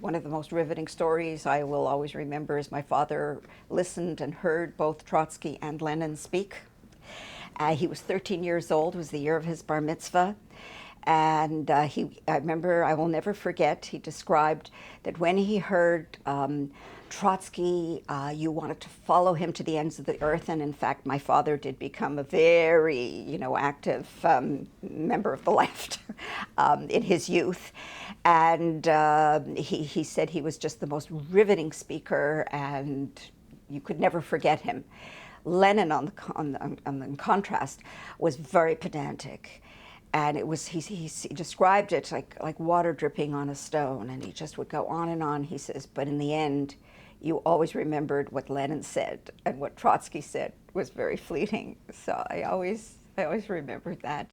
One of the most riveting stories I will always remember is my father listened and heard both Trotsky and Lenin speak. He was 13 years old, it was the year of his bar mitzvah. And I remember, I will never forget, he described that when he heard Trotsky, you wanted to follow him to the ends of the earth. And in fact, my father did become a very, active member of the left in his youth. And he said he was just the most riveting speaker, and you could never forget him. Lenin, in contrast, was very pedantic. And it was, he described it like water dripping on a stone, and he just would go on and on. He says, but in the end, you always remembered what Lenin said, and what Trotsky said was very fleeting. So I always remembered that.